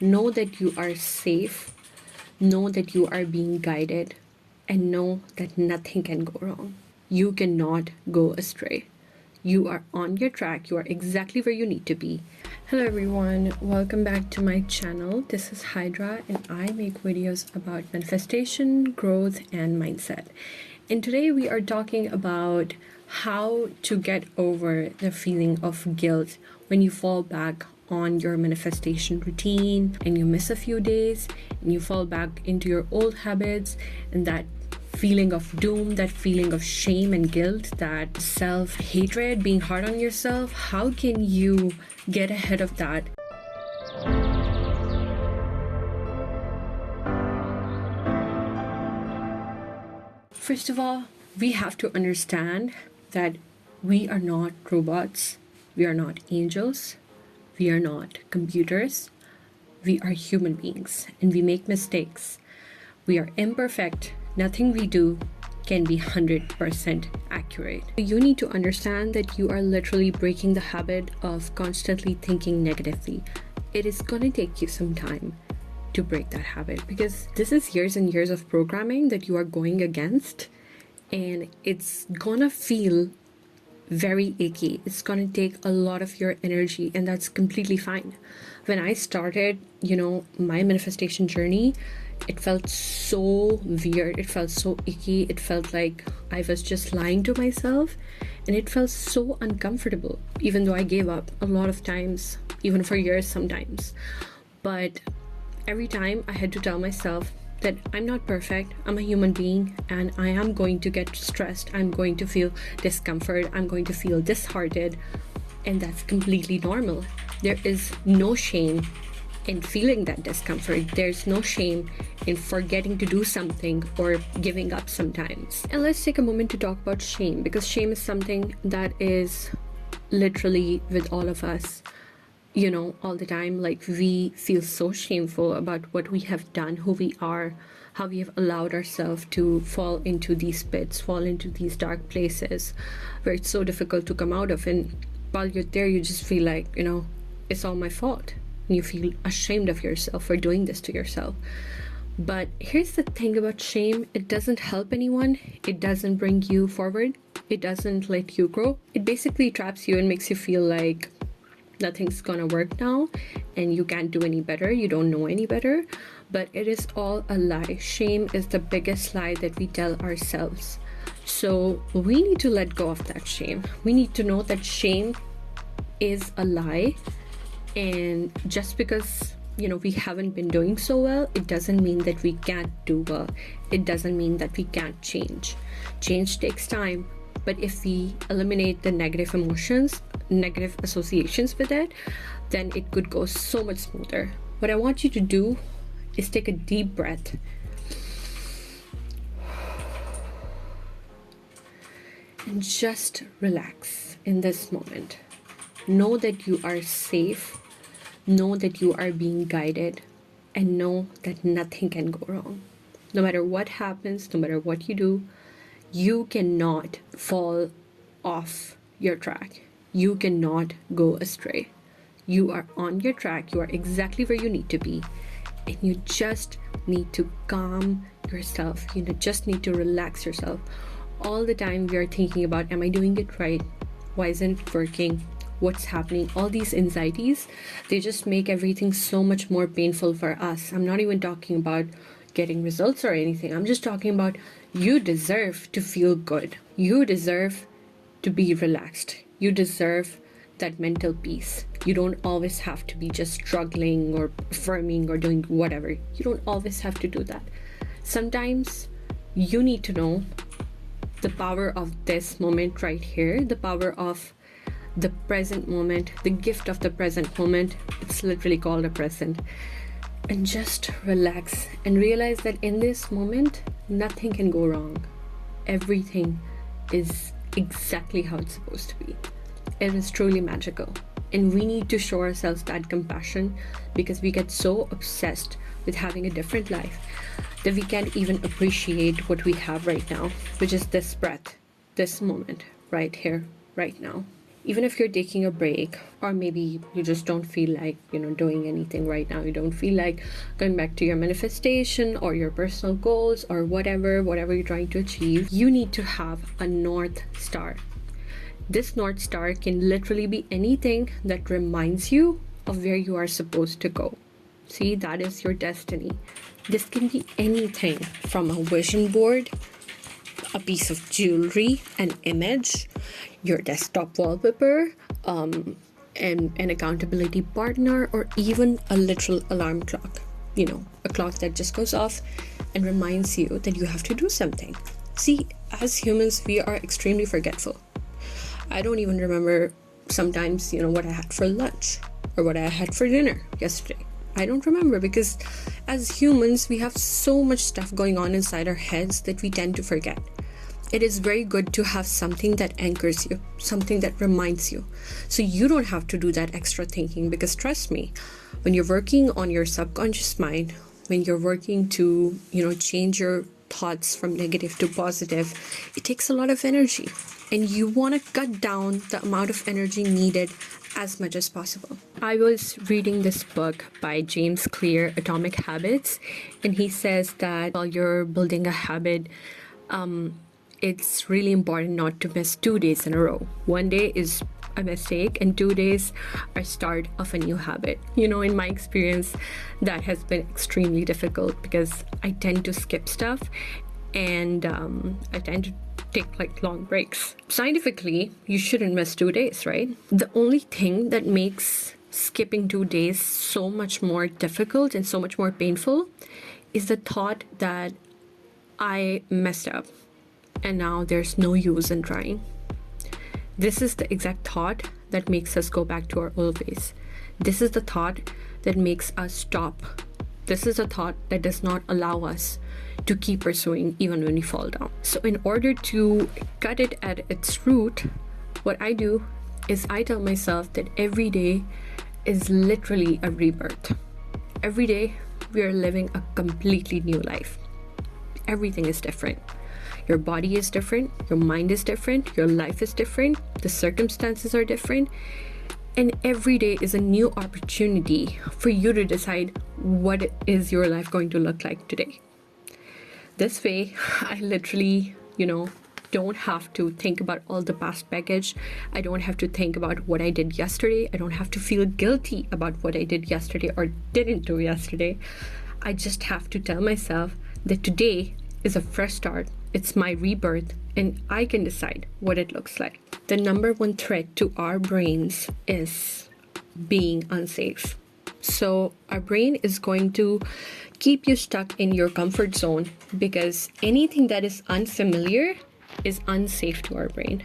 Know that you are safe, know that you are being guided, and know that nothing can go wrong. You cannot go astray. You are on your track. You are exactly where you need to be. Hello everyone, welcome back to my channel. This is Hydra and I make videos about manifestation, growth, and mindset. And today we are talking about how to get over the feeling of guilt when you fall back on your manifestation routine and you miss a few days and you fall back into your old habits, and that feeling of doom, that feeling of shame and guilt, that self-hatred, being hard on yourself. How can you get ahead of that? First of all, we have to understand that we are not robots, we are not angels, we are not computers, we are human beings and we make mistakes. We are imperfect. Nothing we do can be 100% accurate. You need to understand that you are literally breaking the habit of constantly thinking negatively. It is going to take you some time to break that habit because this is years and years of programming that you are going against, and it's gonna feel very icky. It's gonna take a lot of your energy, and that's completely fine. When I started, my manifestation journey, it felt so weird. It felt so icky. It felt like I was just lying to myself, and it felt so uncomfortable, even though I gave up a lot of times, even for years sometimes. But every time I had to tell myself that I'm not perfect, I'm a human being, and I am going to get stressed, I'm going to feel discomfort, I'm going to feel disheartened, and that's completely normal. There is no shame in feeling that discomfort. There's no shame in forgetting to do something or giving up sometimes. And let's take a moment to talk about shame, because shame is something that is literally with all of us, all the time. Like, we feel so shameful about what we have done, who we are, how we have allowed ourselves to fall into these pits, fall into these dark places where it's so difficult to come out of. And while you're there, you just feel like, it's all my fault. And you feel ashamed of yourself for doing this to yourself. But here's the thing about shame: it doesn't help anyone. It doesn't bring you forward. It doesn't let you grow. It basically traps you and makes you feel like nothing's gonna work now and you can't do any better, you don't know any better. But it is all a lie. Shame is the biggest lie that we tell ourselves. So we need to let go of that shame. We need to know that shame is a lie, and just because we haven't been doing so well, it doesn't mean that we can't do well. It doesn't mean that we can't change. Change takes time. But if we eliminate the negative emotions, negative associations with it, then it could go so much smoother. What I want you to do is take a deep breath. And just relax in this moment. Know that you are safe. Know that you are being guided. And know that nothing can go wrong. No matter what happens, no matter what you do, you cannot fall off your track. You cannot go astray. You are on your track. You are exactly where you need to be. And you just need to calm yourself. You just need to relax yourself. All the time we are thinking about, am I doing it right? Why isn't it working? What's happening? All these anxieties, they just make everything so much more painful for us. I'm not even talking about getting results or anything. I'm just talking about, you deserve to feel good. You deserve to be relaxed. You deserve that mental peace. You don't always have to be just struggling or affirming or doing whatever. You don't always have to do that. Sometimes you need to know the power of this moment right here, the power of the present moment, the gift of the present moment. It's literally called a present. And just relax and realize that in this moment, nothing can go wrong. Everything is exactly how it's supposed to be. It is truly magical. And we need to show ourselves that compassion, because we get so obsessed with having a different life that we can't even appreciate what we have right now, which is this breath, this moment, right here, right now. even if you're taking a break, or maybe you just don't feel like, doing anything right now, you don't feel like going back to your manifestation or your personal goals or whatever you're trying to achieve, you need to have a North Star. This North Star can literally be anything that reminds you of where you are supposed to go. See, that is your destiny. This can be anything from a vision board, a piece of jewelry, an image, your desktop wallpaper, and an accountability partner, or even a literal alarm clock. A clock that just goes off and reminds you that you have to do something. See, as humans, we are extremely forgetful. I don't even remember sometimes, what I had for lunch or what I had for dinner yesterday. I don't remember because as humans, we have so much stuff going on inside our heads that we tend to forget. It is very good to have something that anchors you, something that reminds you. So you don't have to do that extra thinking, because trust me, when you're working on your subconscious mind, when you're working to, change your thoughts from negative to positive, it takes a lot of energy. And you want to cut down the amount of energy needed as much as possible. I was reading this book by James Clear, Atomic Habits, and he says that while you're building a habit, it's really important not to miss 2 days in a row. 1 day is a mistake and 2 days are start of a new habit. In my experience, that has been extremely difficult because I tend to skip stuff and I tend to take long breaks. Scientifically, you shouldn't miss 2 days, right? The only thing that makes skipping 2 days so much more difficult and so much more painful is the thought that I messed up and now there's no use in trying. This is the exact thought that makes us go back to our old ways. This is the thought that makes us stop. This is a thought that does not allow us to keep pursuing even when we fall down. So in order to cut it at its root, what I do is I tell myself that every day is literally a rebirth. Every day we are living a completely new life. Everything is different. Your body is different, your mind is different, your life is different, the circumstances are different, and every day is a new opportunity for you to decide what is your life going to look like today. This way, I literally, don't have to think about all the past baggage. I don't have to think about what I did yesterday. I don't have to feel guilty about what I did yesterday or didn't do yesterday. I just have to tell myself that today is a fresh start. It's my rebirth, and I can decide what it looks like. The number one threat to our brains is being unsafe. So our brain is going to keep you stuck in your comfort zone because anything that is unfamiliar is unsafe to our brain.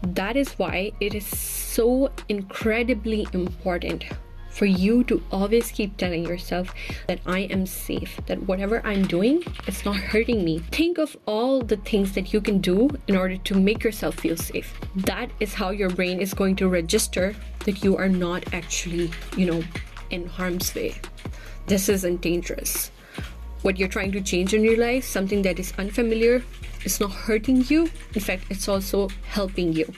That is why it is so incredibly important for you to always keep telling yourself that I am safe, that whatever I'm doing, it's not hurting me. Think of all the things that you can do in order to make yourself feel safe. That is how your brain is going to register that you are not actually, in harm's way. This isn't dangerous. What you're trying to change in your life, something that is unfamiliar, is not hurting you. In fact, it's also helping you.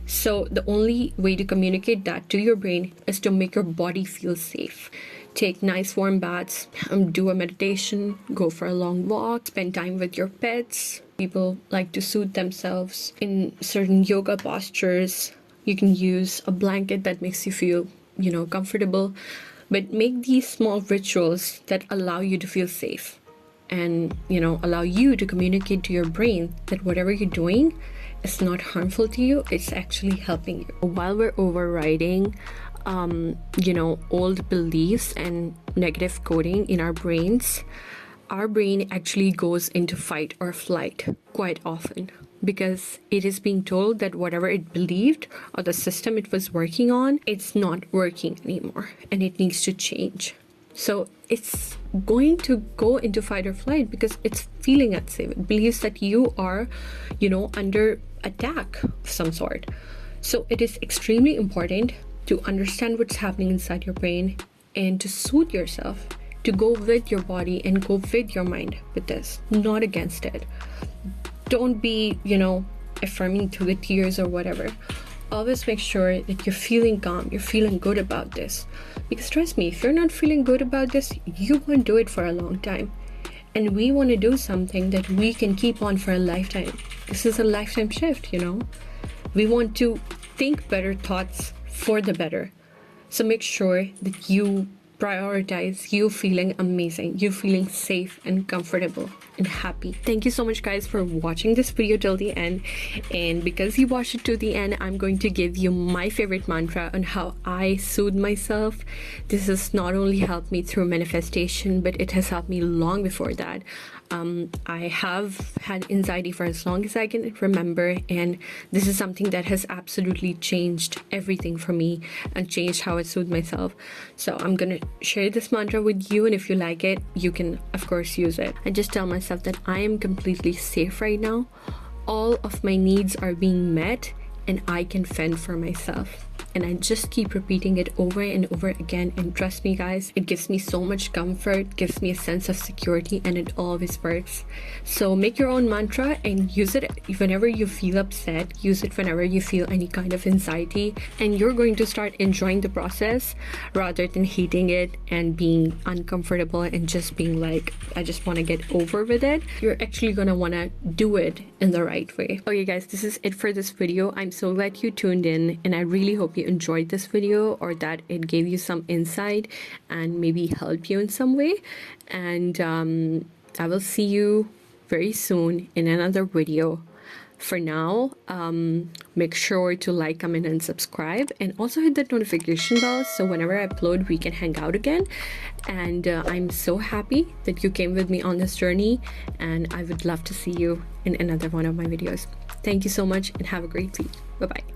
So the only way to communicate that to your brain is to make your body feel safe. Take nice warm baths, do a meditation, go for a long walk, spend time with your pets. People like to soothe themselves in certain yoga postures. You can use a blanket that makes you feel, comfortable. But make these small rituals that allow you to feel safe and, allow you to communicate to your brain that whatever you're doing is not harmful to you, it's actually helping you. While we're overriding, old beliefs and negative coding in our brains, our brain actually goes into fight or flight quite often because it is being told that whatever it believed or the system it was working on, it's not working anymore and it needs to change. So it's going to go into fight or flight because it's feeling unsafe. It believes that you are, under attack of some sort. So it is extremely important to understand what's happening inside your brain and to soothe yourself, to go with your body and go with your mind with this, not against it. Don't be, affirming to the tears or whatever. always make sure that you're feeling calm, you're feeling good about this. Because trust me, if you're not feeling good about this, you won't do it for a long time. And we want to do something that we can keep on for a lifetime. This is a lifetime shift, you know. We want to think better thoughts for the better. So make sure that you prioritize you feeling amazing, you feeling safe and comfortable and happy. Thank you so much, guys, for watching this video till the end. And because you watched it to the end, I'm going to give you my favorite mantra on how I soothe myself. This has not only helped me through manifestation, but it has helped me long before that. I have had anxiety for as long as I can remember, and this is something that has absolutely changed everything for me and changed how I soothe myself. So I'm gonna share this mantra with you, and if you like it, you can of course use it. I just tell myself that I am completely safe right now. All of my needs are being met, and I can fend for myself. And I just keep repeating it over and over again, and trust me, guys, it gives me so much comfort, gives me a sense of security, and it always works. So make your own mantra and use it whenever you feel upset, use it whenever you feel any kind of anxiety, and you're going to start enjoying the process rather than hating it and being uncomfortable and just being like, I just want to get over with it. You're actually gonna want to do it in the right way. Okay, guys, this is it for this video. I'm so glad you tuned in, and I really hope you enjoyed this video, or that it gave you some insight and maybe help you in some way. And I will see you very soon in another video. For now, make sure to like, comment, and subscribe, and also hit that notification bell so whenever I upload, we can hang out again. And I'm so happy that you came with me on this journey, and I would love to see you in another one of my videos. Thank you so much, and have a great week. Bye bye.